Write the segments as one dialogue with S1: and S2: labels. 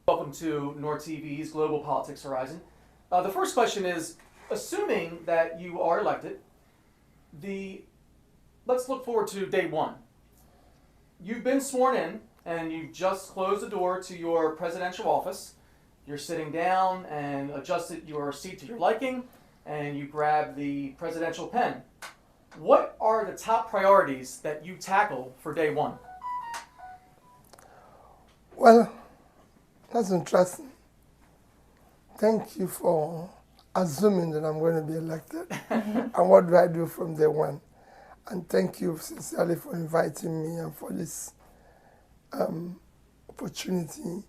S1: Welcome to NairaTv's Global Politics Horizon. The first question is, assuming that you are elected, let's look forward to day one. You've been sworn in and you've just closed the door to your presidential office. You're sitting down and adjusted your seat to your liking, and you grab the presidential pen. What are the top priorities that you tackle for day one?
S2: Well, that's interesting. Thank you for assuming that I'm going to be elected. And what do I do from day one? And thank you sincerely for inviting me and for this opportunity.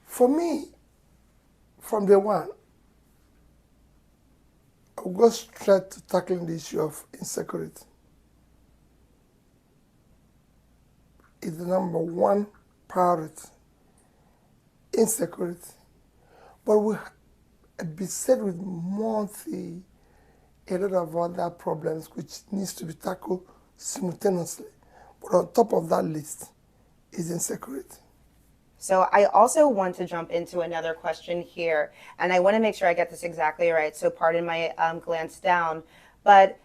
S2: For me, from day one, I'll go straight to tackling the issue of insecurity. It's the number one priority. Insecurity. But we are beset with a lot of other problems which needs to be tackled simultaneously. But on top of that list is insecurity.
S3: So I also want to jump into another question here, and I want to make sure I get this exactly right, so pardon my glance down. But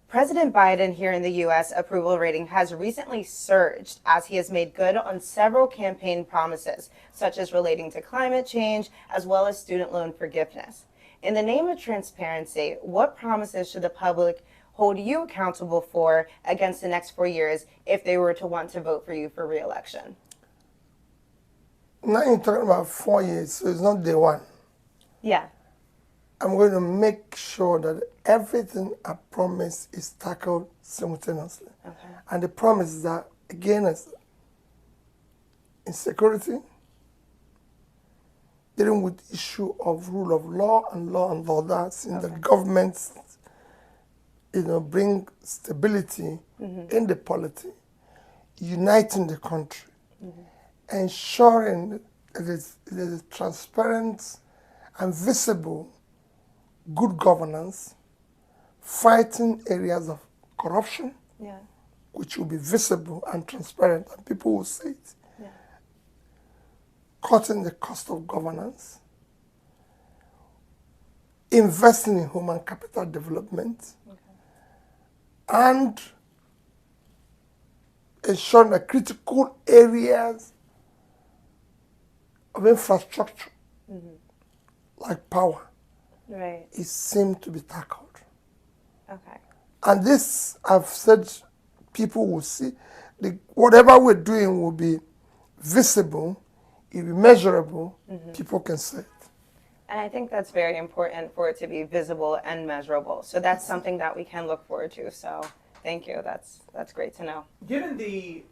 S3: President Biden here in the U.S. approval rating has recently surged as he has made good on several campaign promises, such as relating to climate change, as well as student loan forgiveness. In the name of transparency, what promises should the public hold you accountable for against the next 4 years if they were to want to vote for you for re-election?
S2: Now you're talking about 4 years, so it's not day one.
S3: Yeah.
S2: I'm going to make sure that everything I promise is tackled simultaneously.
S3: Okay.
S2: And the promise is that, again, is insecurity, dealing with the issue of rule of law and order, since the government, bring stability in the polity, uniting the country, ensuring that it is transparent and visible good governance, fighting areas of corruption, which will be visible and transparent, and people will see it.
S3: Yeah.
S2: Cutting the cost of governance, investing in human capital development, and ensuring that critical areas of infrastructure, like power, it seemed to be tackled.
S3: Okay.
S2: And this, I've said, people will see, whatever we're doing will be visible, it will be measurable, people can see it.
S3: And I think that's very important for it to be visible and measurable. So that's something that we can look forward to. So thank you. That's great to know.
S1: Given the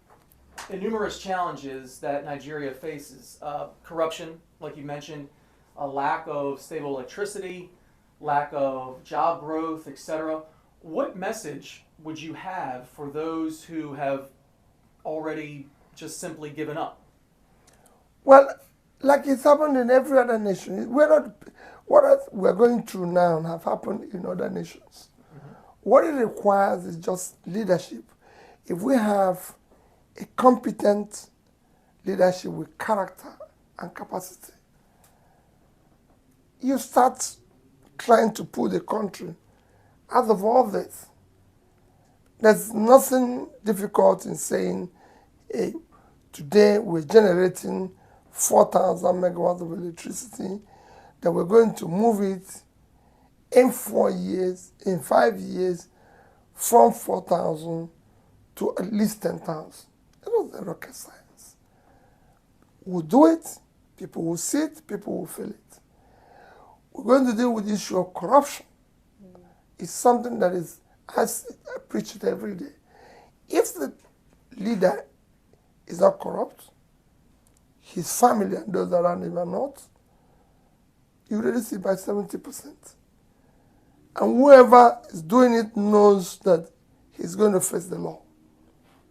S1: numerous challenges that Nigeria faces, corruption, like you mentioned, a lack of stable electricity, lack of job growth, etc. What message would you have for those who have already just simply given up?
S2: Well, like it's happened in every other nation, what we're going through now have happened in other nations. What it requires is just leadership. If we have a competent leadership with character and capacity, you start trying to pull the country out of all this. There's nothing difficult in saying, hey, today we're generating 4,000 megawatts of electricity, that we're going to move it in 4 years, in 5 years, from 4,000 to at least 10,000. It was a rocket science. We'll do it, people will see it, people will feel it. We're going to deal with the issue of corruption. It's something that is, I preach it every day. If the leader is not corrupt, his family and those around him are not, you reduce it by 70%. And whoever is doing it knows that he's going to face the law.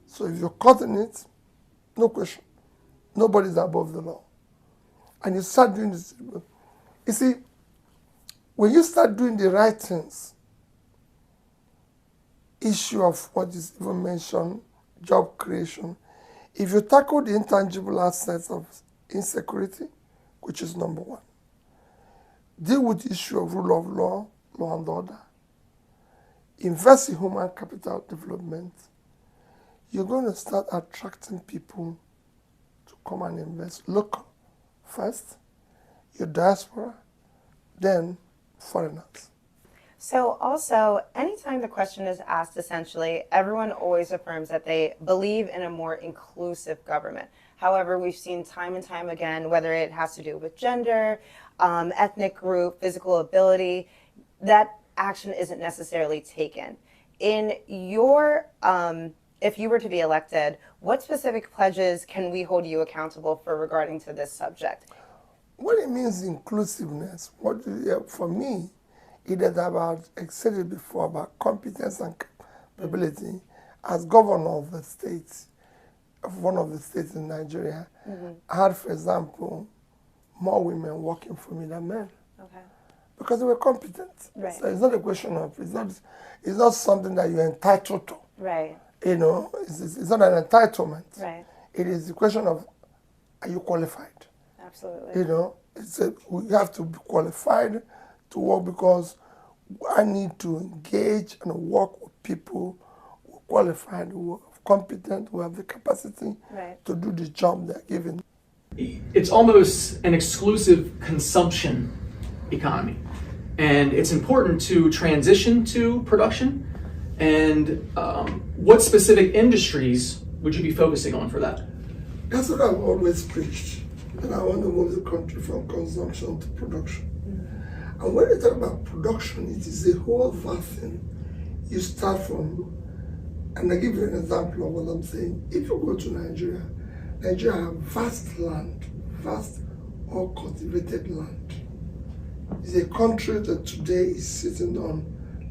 S2: So if you're caught in it, no question, nobody's above the law. And you start doing this. You see, when you start doing the right things, issue of what is even mentioned, job creation, if you tackle the intangible aspects of insecurity, which is number one. Deal with the issue of rule of law, law and order. Invest in human capital development. You're going to start attracting people to come and invest local first, your diaspora, then foreigners.
S3: So also, anytime the question is asked, essentially, everyone always affirms that they believe in a more inclusive government. However, we've seen time and time again, whether it has to do with gender, ethnic group, physical ability, that action isn't necessarily taken. In your, if you were to be elected, what specific pledges can we hold you accountable for regarding to this subject?
S2: What it means inclusiveness, for me, it is about, I said it before, about competence and capability. As governor of the state, of one of the states in Nigeria, I had, for example, more women working for me than men.
S3: Okay.
S2: Because they were competent.
S3: Right.
S2: So it's not a question of, it's not something that you're entitled to.
S3: Right.
S2: You know, it's not an entitlement.
S3: Right.
S2: It is a question of, are you qualified?
S3: Absolutely.
S2: You know, we have to be qualified to work, because I need to engage and work with people who are qualified, who are competent, who have the capacity to do the job they're given.
S1: It's almost an exclusive consumption economy, and it's important to transition to production. And what specific industries would you be focusing on for that?
S2: That's what I've always preached, that I want to move the country from consumption to production. And when you talk about production, it is a whole vast thing. You start from, and I give you an example of what I'm saying. If you go to Nigeria, Nigeria has vast land, vast or cultivated land. It's a country that today is sitting on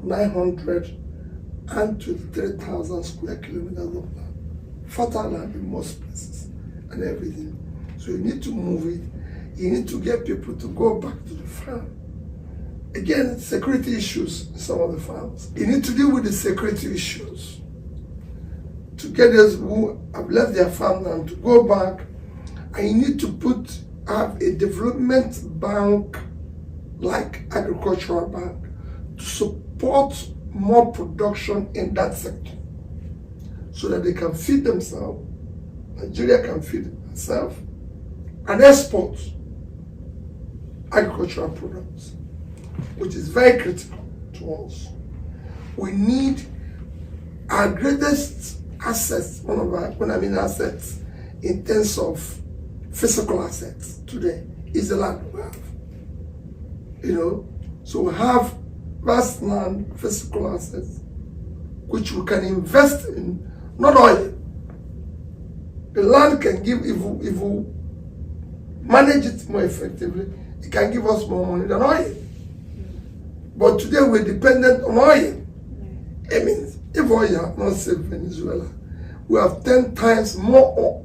S2: 923,000 square kilometers of land. Fertile land in most places and everything. So you need to move it. You need to get people to go back to the farm. Again, security issues in some of the farms. You need to deal with the security issues to get those who have left their farm now to go back. And you need to have a development bank, like agricultural bank, to support more production in that sector, so that they can feed themselves, Nigeria can feed itself, and export agricultural products, which is very critical to us. We need our greatest assets, assets in terms of physical assets today, is the land we have. You know, so we have vast land, physical assets, which we can invest in, not oil. The land can give, if we manage it more effectively, it can give us more money than oil. But today we're dependent on oil. I mean, if oil had not saved Venezuela, we have 10 times more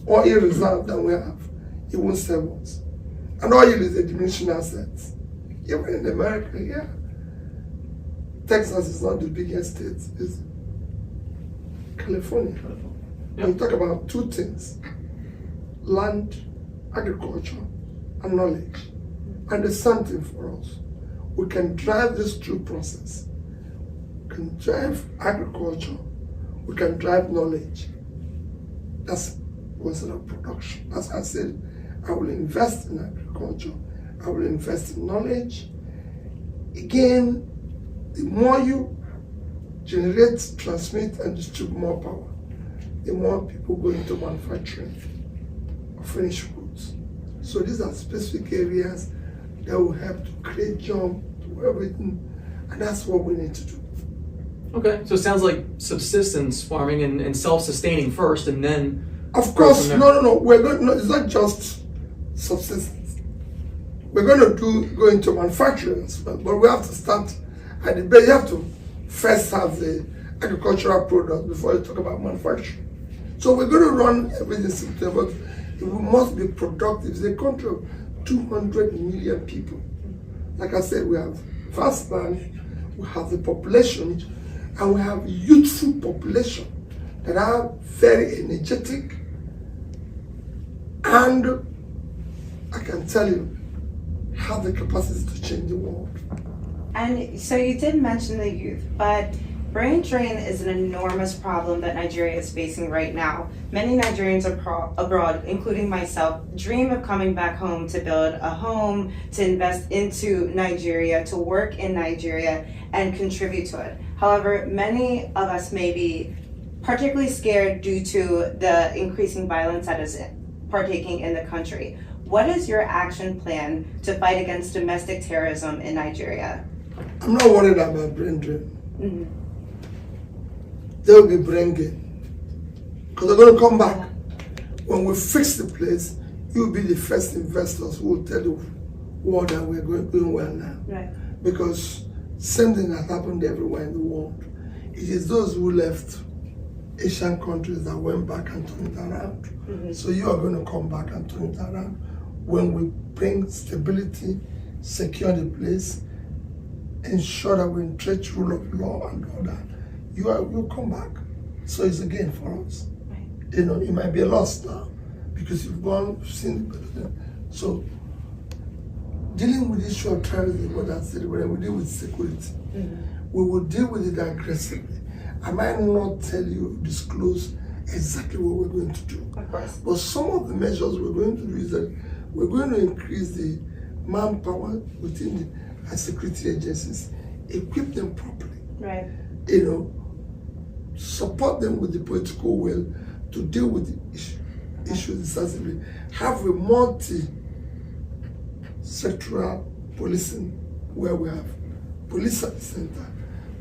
S2: oil reserve than we have. It won't save us. And oil is a diminishing asset. Even in America, yeah. Texas is not the biggest state, it's California. When you talk about two things, land, agriculture, and knowledge. And there's something for us. We can drive this through process. We can drive agriculture, we can drive knowledge. That's what's in production. As I said, I will invest in agriculture, I will invest in knowledge. Again, the more you generate, transmit, and distribute more power, the more people go into manufacturing of finished goods. So these are specific areas that will help to create jobs, to everything, and that's what we need to do.
S1: Okay, so it sounds like subsistence farming and self-sustaining first, and then.
S2: Of course, no. It's not just subsistence. We're going to go into manufacturing, but we have to start at the base. You have to first have the agricultural product before you talk about manufacturing. So we're going to run everything simple, but we must be productive. It's a country of 200 million people. Like I said, we have vast land, we have the population, and we have youthful population that are very energetic and I can tell you, have the capacity to change the world.
S3: And so you did mention the youth, but brain drain is an enormous problem that Nigeria is facing right now. Many Nigerians abroad, including myself, dream of coming back home to build a home, to invest into Nigeria, to work in Nigeria, and contribute to it. However, many of us may be particularly scared due to the increasing violence that is partaking in the country. What is your action plan to fight against domestic terrorism in Nigeria?
S2: I'm not worried about brain drain.
S3: Mm-hmm.
S2: There will be brain gain. Because they're going to come back. When we fix the place, you'll be the first investors who will tell the world that we're doing well now.
S3: Right.
S2: Because same thing has happened everywhere in the world. It is those who left Asian countries that went back and turned it around.
S3: Mm-hmm.
S2: So you are going to come back and turn it around. When we bring stability, secure the place, ensure that we entrench rule of law and order, you'll come back. So it's a gain for us.
S3: Right.
S2: You know, it might be a loss now because you've seen the president. So dealing with the issue of terrorism, what I said, when we deal with security, we will deal with it aggressively. I might not tell you, disclose exactly what we're going to do.
S3: Of course.
S2: But some of the measures we're going to do is that we're going to increase the manpower within the security agencies, equip them properly.
S3: Right.
S2: You know, support them with the political will to deal with the issues decisively. Have a multi-sectoral policing where we have police at the center,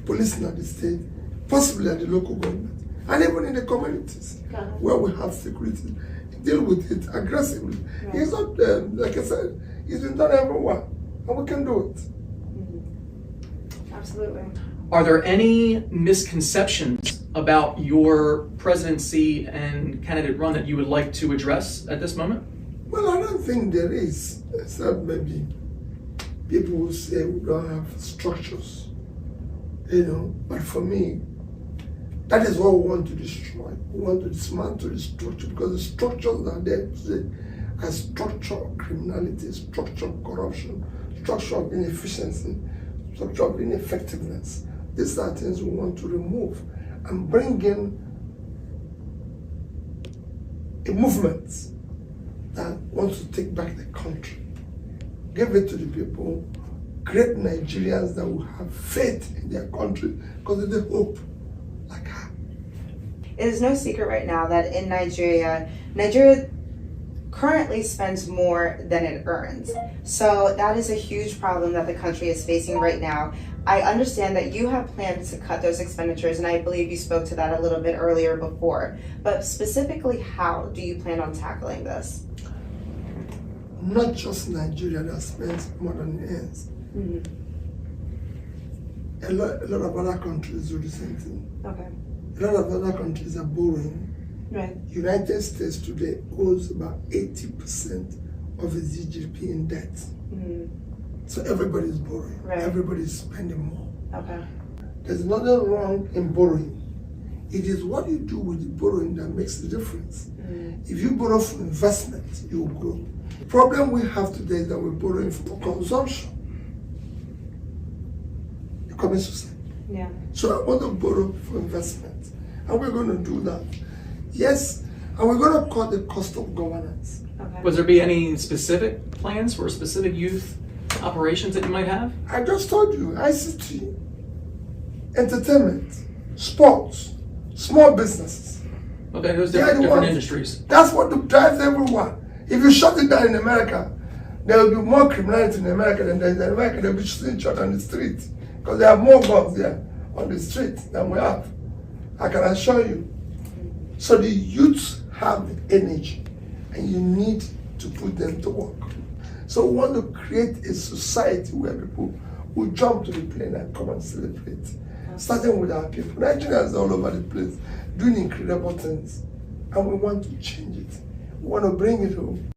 S2: policing at the state, possibly at the local government, and even in the communities where we have security. Deal with it aggressively.
S3: Right.
S2: It's not, like I said, it's been done everywhere, and we can do it.
S3: Absolutely.
S1: Are there any misconceptions about your presidency and candidate run that you would like to address at this moment?
S2: Well, I don't think there is, except maybe people will say we don't have structures, you know. But for me, that is what we want to destroy. We want to dismantle the structure because the structures that are there today are structure of criminality, structure of corruption, structure of inefficiency, structure of ineffectiveness. These are things we want to remove and bring in a movement that wants to take back the country, give it to the people, create Nigerians that will have faith in their country because they hope like her.
S3: It is no secret right now that in Nigeria currently spends more than it earns. So that is a huge problem that the country is facing right now. I understand that you have plans to cut those expenditures, and I believe you spoke to that a little bit earlier before. But specifically, how do you plan on tackling this?
S2: Not just Nigeria that spends more than it earns. A lot of other countries do the same thing.
S3: Okay.
S2: A lot of other countries are borrowing.
S3: Right.
S2: United States today owes about 80% of its GDP in debt. So everybody's borrowing.
S3: Right.
S2: Everybody's spending more.
S3: Okay.
S2: There's nothing wrong in borrowing. It is what you do with the borrowing that makes the difference. If you borrow for investment, you will grow. The problem we have today is that we're borrowing for consumption. You commit suicide.
S3: Yeah.
S2: So I want to borrow for investment. And we're going to do that. Yes, and we're going to cut the cost of governance.
S3: Okay.
S1: Would there be any specific plans for specific youth operations that you might have?
S2: I just told you, ICT, entertainment, sports, small businesses.
S1: Okay, those
S2: They are the
S1: different
S2: ones.
S1: industries.
S2: That's what drives everyone. If you shut it down in America, there will be more criminality in America than there is in America. They'll be shooting each other on the street because they have more guns there on the street than we have. I can assure you. So the youths have the energy, and you need to put them to work. So we want to create a society where people will jump to the plane and come and celebrate. Starting with our people. Nigerians all over the place doing incredible things, and we want to change it. We want to bring it home.